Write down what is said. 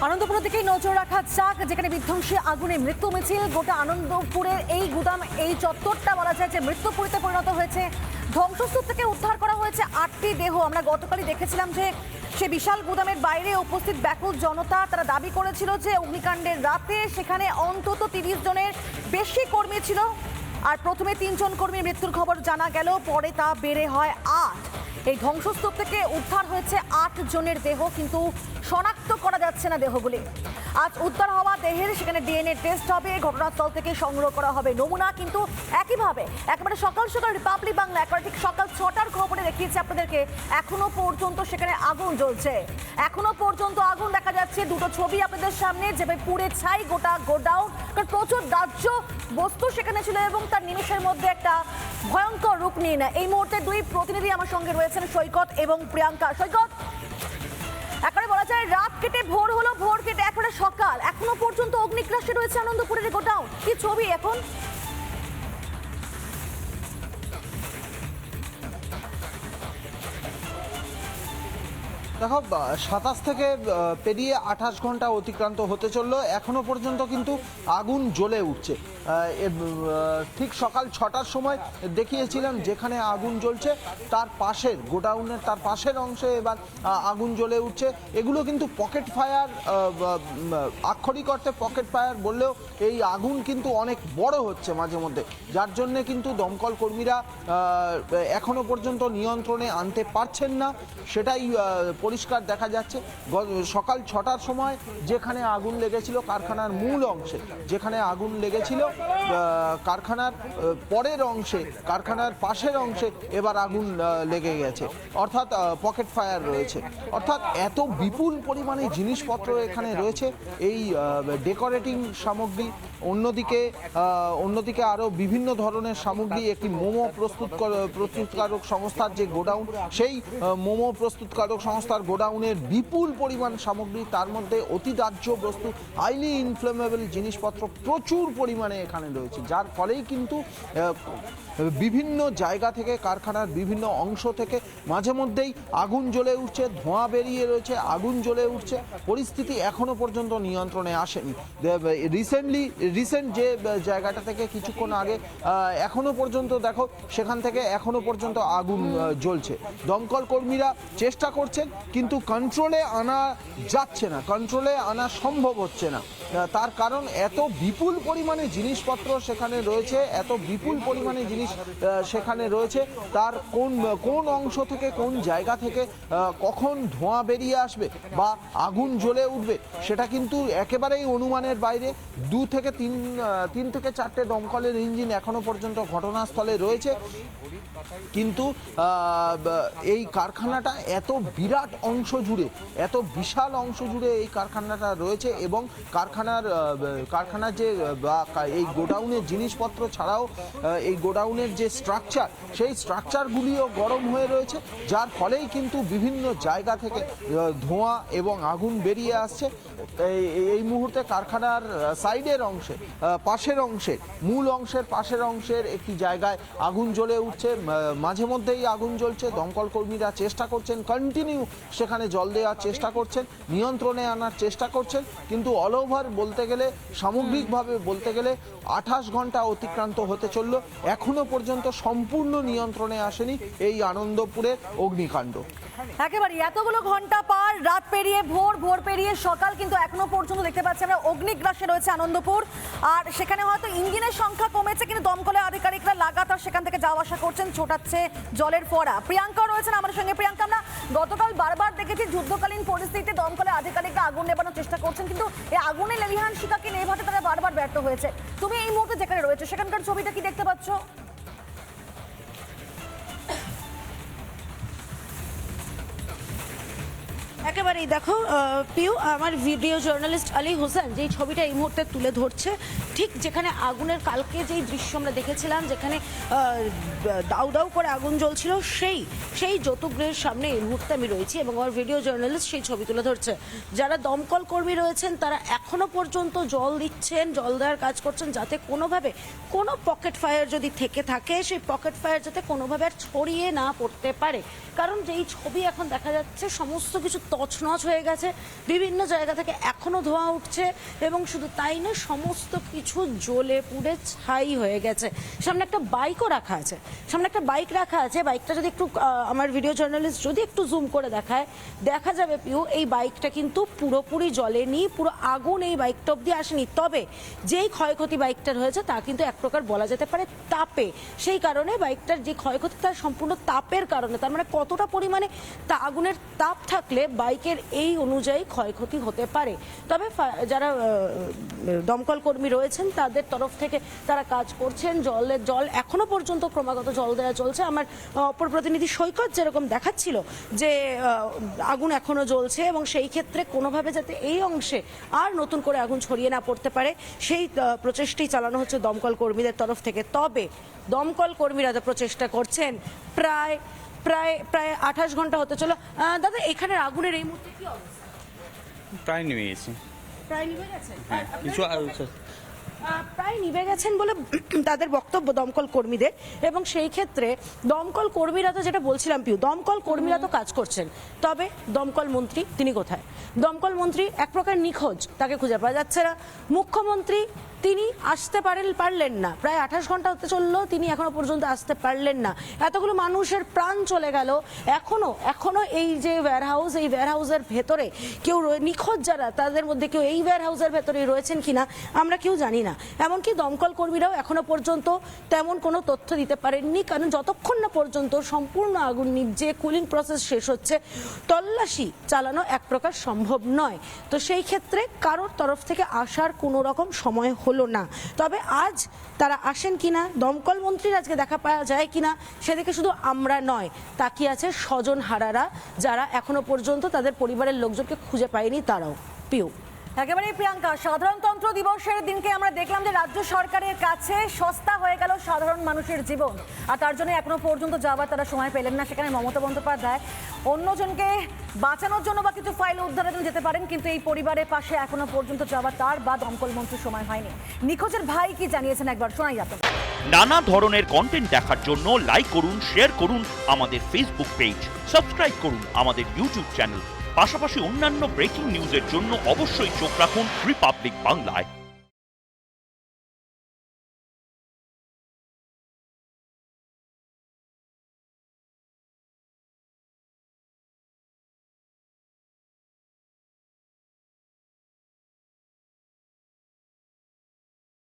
আনন্দপুরের দিকেই নজর রাখা যাক, যেখানে বিধ্বংসী আগুনে মৃত্যু মিছিল। গোটা আনন্দপুরের এই গুদাম, এই চত্বরটা বলা যায় যে মৃত্যুপুরীতে পরিণত হয়েছে। ধ্বংসস্তূপ থেকে উদ্ধার করা হয়েছে 8টি দেহ। আমরা গতকালই দেখেছিলাম যে সে বিশাল গুদামের বাইরে উপস্থিত ব্যাকুল জনতা, তারা দাবি করেছিল যে অগ্নিকাণ্ডের রাতে সেখানে অন্তত 30 জনের বেশি কর্মী ছিল। আর প্রথমে 3 জন কর্মীর মৃত্যুর খবর জানা গেল, পরে তা বেড়ে হয় 8। এই ধ্বংসস্তূপ থেকে উদ্ধার হয়েছে 8 জনের দেহ, কিন্তু শনাক্ত করা যাচ্ছে না দেহগুলি। আজ উদ্ধার হওয়া দেহের সেখানে ডিএনএ টেস্ট হবে, ঘটনাস্থল থেকে সংগ্রহ করা হবে নমুনা। কিন্তু একইভাবে একেবারে সকাল সকাল রিপাবলিক বাংলা একবার ঠিক সকাল 6টার খবরে দেখিয়েছে আপনাদেরকে, এখনো পর্যন্ত সেখানে আগুন জ্বলছে। এখনো পর্যন্ত আগুন দেখা যাচ্ছে। দুটো ছবি আপনাদের সামনে, যেভাবে পুড়ে ছাই গোটা গোডাউন, কারণ প্রচুর দাহ্য বস্তু সেখানে ছিল এবং তার নিমেষের মধ্যে একটা ভয়ঙ্কর রূপ নিয়ে নেয়। এই মুহূর্তে দুই প্রতিনিধি আমার সঙ্গে রয়েছেন, সৈকত এবং প্রিয়াঙ্কা। সৈকত, একেবারে বলা যায় রাত কেটে ভোর হলো, ভোর কেটে একেবারে সকাল, এখনো পর্যন্ত অগ্নিগ্রাসে রয়েছে আনন্দপুরের গোডাউন। কি ছবি এখন? দেখো, 27 থেকে পেরিয়ে 28 ঘন্টা অতিক্রান্ত হতে চললো, এখনো পর্যন্ত কিন্তু আগুন জ্বলে উঠছে। ঠিক সকাল 6টার সময় দেখিয়েছিলাম যেখানে আগুন জ্বলছে তার পাশের গোডাউনের তার পাশের অংশে এবার আগুন জ্বলে উঠছে। এগুলো কিন্তু পকেট ফায়ার, আক্ষরিক অর্থে পকেট ফায়ার বললেও এই আগুন কিন্তু অনেক বড় হচ্ছে মাঝে মধ্যে, যার জন্যে কিন্তু দমকল কর্মীরা এখনো পর্যন্ত নিয়ন্ত্রণে আনতে পারছেন না, সেটাই পরিষ্কার দেখা যাচ্ছে। সকাল 6টার সময় যেখানে আগুন লেগেছিল কারখানার মূল অংশে, যেখানে আগুন লেগেছিল কারখানার পরের অংশে, কারখানার পাশের অংশে এবার আগুন লেগে গেছে, অর্থাৎ পকেট ফায়ার রয়েছে। অর্থাৎ এত বিপুল পরিমাণে জিনিসপত্র এখানে রয়েছে, এই ডেকোরেটিং সামগ্রী, অন্যদিকে আরও বিভিন্ন ধরনের সামগ্রী। একটি মোমো প্রস্তুতকারক সংস্থার যে গোডাউন, সেই মোমো প্রস্তুতকারক সংস্থার গোডাউনের বিপুল পরিমাণ সামগ্রী, তার মধ্যে অতি দাহ্য বস্তু, হাইলি ইনফ্লেমেবল জিনিসপত্র প্রচুর পরিমাণে এখানে রয়েছে, যার ফলেই কিন্তু বিভিন্ন জায়গা থেকে, কারখানার বিভিন্ন অংশ থেকে মাঝে মধ্যেই আগুন জ্বলে উঠছে, ধোঁয়া বেরিয়ে রয়েছে, আগুন জ্বলে উঠছে। পরিস্থিতি এখনো পর্যন্ত নিয়ন্ত্রণে আসেনি। রিসেন্ট যে জায়গাটা থেকে কিছুক্ষণ আগে এখনো পর্যন্ত দেখো, সেখান থেকে এখনো পর্যন্ত আগুন জ্বলছে। দমকল কর্মীরা চেষ্টা করছেন, কিন্তু কন্ট্রোলে আনা যাচ্ছে না, কন্ট্রোলে আনা সম্ভব হচ্ছে না। তার কারণ এত বিপুল পরিমাণে জিনিসপত্র সেখানে রয়েছে, এত বিপুল পরিমাণে জিনিস সেখানে রয়েছে, তার কোন অংশ থেকে, কোন জায়গা থেকে কখন ধোঁয়া বেরিয়ে আসবে বা আগুন জ্বলে উঠবে, সেটা কিন্তু একেবারেই অনুমানের বাইরে। 2 থেকে 3 থেকে 4টে দমকলের ইঞ্জিন এখনো পর্যন্ত ঘটনাস্থলে রয়েছে, কিন্তু এই কারখানাটা এত বিরাট অংশ জুড়ে, এত বিশাল অংশ জুড়ে এই কারখানাটা রয়েছে, এবং কারখানার যে এই গোডাউনের জিনিসপত্র ছাড়াও এই গোডাউনের যে স্ট্রাকচার, সেই স্ট্রাকচারগুলিও গরম হয়ে রয়েছে, যার ফলেই কিন্তু বিভিন্ন জায়গা থেকে ধোঁয়া এবং আগুন বেরিয়ে আসছে। এই মুহূর্তে কারখানার সাইডের অংশে, পাশের অংশে, মূল অংশের পাশের অংশের একটি জায়গায় আগুন জ্বলে উঠছে, মাঝে মধ্যেই আগুন জ্বলছে। দমকল কর্মীরা চেষ্টা করছেন, কন্টিনিউ সেখানে জল দেওয়ার চেষ্টা করছেন, নিয়ন্ত্রণে আনার চেষ্টা করছেন, কিন্তু অল ওভার বলতে গেলে, সামগ্রিকভাবে বলতে গেলে 28 ঘন্টা অতিক্রান্ত হতে চলল, এখনো পর্যন্ত সম্পূর্ণ নিয়ন্ত্রণে আসেনি এই আনন্দপুরের অগ্নিকাণ্ড। একেবারে এতগুলো ঘন্টা পার, রাত পেরিয়ে ভোর, ভোর পেরিয়ে সকাল, কিন্তু এখনো পর্যন্ত দেখতে পাচ্ছি আমরা অগ্নিগ্রাসে রয়েছে আনন্দপুর। আর সেখানে হয়তো ইঞ্জিনের সংখ্যা কমেছে, কিন্তু দমকলের আধিকারিকরা লাগাতার সেখান থেকে যাওয়া আসা করছেন, ছোটাচ্ছে জলের ফোয়ারা। প্রিয়াঙ্কা রয়েছেন আমাদের সঙ্গে। প্রিয়াঙ্কা, আমরা গতকাল বারবার দেখেছি যুদ্ধকালীন পরিস্থিতিতে দমকলের আধিকারিকরা আগুন নেভানোর চেষ্টা করছেন, কিন্তু এই আগুনের লেলিহান শিখাকে নেভাতে তারা বারবার ব্যর্থ হয়েছে। তুমি এই মুহূর্তে যেখানে রয়েছে সেখানকার ছবিটা কি দেখতে পাচ্ছ? একেবারেই দেখো পিউ, আমার ভিডিও জার্নালিস্ট আলী হোসেন যেই ছবিটা এই মুহূর্তে তুলে ধরছে, ঠিক যেখানে আগুনের কালকে যেই দৃশ্য আমরা দেখেছিলাম, যেখানে দাউ দাউ করে আগুন জ্বলছিল, সেই যৌতুকগৃহের সামনে এই মুহূর্তে আমি রয়েছি এবং আমার ভিডিও জার্নালিস্ট সেই ছবি তুলে ধরছে। যারা দমকল কর্মী রয়েছেন তারা এখনো পর্যন্ত জল দিচ্ছেন, জল দেওয়ার কাজ করছেন, যাতে কোনোভাবে কোনো পকেট ফায়ার যদি থেকে থাকে সেই পকেট ফায়ার যাতে কোনোভাবে আর ছড়িয়ে না পড়তে পারে। কারণ যেই ছবি এখন দেখা যাচ্ছে সমস্ত কিছু তছনছ হয়ে গেছে, বিভিন্ন জায়গা থেকে এখনো ধোঁয়া উঠছে এবং শুধু তাই না, সমস্ত কিছু জ্বলে পুড়ে ছাই হয়ে গেছে। সামনে একটা বাইকও রাখা আছে, বাইকটা যদি একটু আমার ভিডিও জার্নালিস্ট যদি একটু জুম করে দেখায়, দেখা যাবে পিউ এই বাইকটা কিন্তু পুরোপুরি জ্বলেনি, পুরো আগুন এই বাইকটা অব্দি আসেনি। তবে যেই ক্ষয়ক্ষতি বাইকটার হয়েছে তা কিন্তু এক প্রকার বলা যেতে পারে তাপে, সেই কারণে বাইকটার যে ক্ষয়ক্ষতি তার সম্পূর্ণ তাপের কারণে। তার মানে কতটা পরিমাণে তা আগুনের তাপ থাকলে বাইকের এই অনুযায়ী ক্ষয়ক্ষতি হতে পারে। তবে যারা দমকল কর্মী রয়েছেন তাদের তরফ থেকে তারা কাজ করছেন, জল এখনো পর্যন্ত ক্রমাগত জল দেওয়া চলছে। আমার অপর প্রতিনিধি সৈকত যেরকম দেখাচ্ছিল যে আগুন এখনো জ্বলছে এবং সেই ক্ষেত্রে কোনোভাবে যাতে এই অংশে আর নতুন করে আগুন ছড়িয়ে না পড়তে পারে সেই প্রচেষ্টাই চালানো হচ্ছে দমকল কর্মীদের তরফ থেকে। তবে দমকল কর্মীরা যে প্রচেষ্টা করছেন প্রায় 28 ঘন্টা হতে চলো। দাদা, এখানের আগুনের এই মুহূর্তে কি অবস্থা? প্রায় নেমে গেছে, প্রায় নিভে গেছে, কিছু প্রায় নিভে গেছেন বলে তাদের বক্তব্য দমকল কর্মীদের। এবং সেই ক্ষেত্রে দমকল কর্মীরা তো যেটা বলছিলাম পিউ, দমকল কর্মীরা তো কাজ করছেন, তবে দমকল মন্ত্রী তিনি কোথায়? দমকল মন্ত্রী এক প্রকার নিখোঁজ, তাকে খুঁজে পাওয়া যাচ্ছে না। মুখ্যমন্ত্রী তিনি আসতে পারলেন না, প্রায় 28 ঘন্টা হতে চললো, তিনি এখনো পর্যন্ত আসতে পারলেন না। এতগুলো মানুষের প্রাণ চলে গেল, এখনো এই যে ওয়্যারহাউস, এই ওয়্যারহাউসের ভেতরে কেউ নিখোঁজ যারা, তাদের মধ্যে কেউ এই ওয়্যারহাউসের ভেতরে রয়েছেন কিনা আমরা কেউ জানি না। এমনকি দমকল কর্মীরাও এখনো পর্যন্ত তেমন কোনো তথ্য দিতে পারেননি, কারণ যতক্ষণ না পর্যন্ত সম্পূর্ণ আগুন নিভছে, কুলিং প্রসেস শেষ হচ্ছে, তল্লাশি চালানো এক প্রকার সম্ভব নয়। তো সেই ক্ষেত্রে কারোর তরফ থেকে আসার কোনো রকম সময় হলো না। তবে আজ তারা আসেন কিনা, দমকল মন্ত্রীর আজকে দেখা পাওয়া যায় কিনা, সেদিকে শুধু আমরা নয়, তাকিয়ে আছে স্বজন হারারা, যারা এখনো পর্যন্ত তাদের পরিবারের লোকজনকে খুঁজে পায়নি তারাও। পিউ, একেবারে প্রিয়াঙ্কা, সাধারণতন্ত্র দিবসের দিনকে আমরা দেখলাম যে রাজ্য সরকারের কাছে সস্তা হয়ে গেল সাধারণ মানুষের জীবন, আর তার জন্য এখনো পর্যন্ত যাবার তারা সময় পেলেন না। সেখানে মমতা বন্দ্যোপাধ্যায় অন্যজনকে বাঁচানোর জন্য বা কিছু ফাইল উদ্ধারের জন্য যেতে পারেন, কিন্তু এই পরিবারের পাশে এখনো পর্যন্ত যাওয়ার তার বা দমকল মন্ত্রীর সময় হয়নি। নিখোঁজের ভাই কি জানিয়েছেন একবার শোনাই আপনাকে। নানা ধরনের কন্টেন্ট দেখার জন্য লাইক করুন, শেয়ার করুন আমাদের ফেসবুক পেজ, সাবস্ক্রাইব করুন আমাদের ইউটিউব চ্যানেল। পাশাপাশি অন্যান্য ব্রেকিং নিউজের জন্য অবশ্যই চোখ রাখুন রিপাবলিক বাংলায়।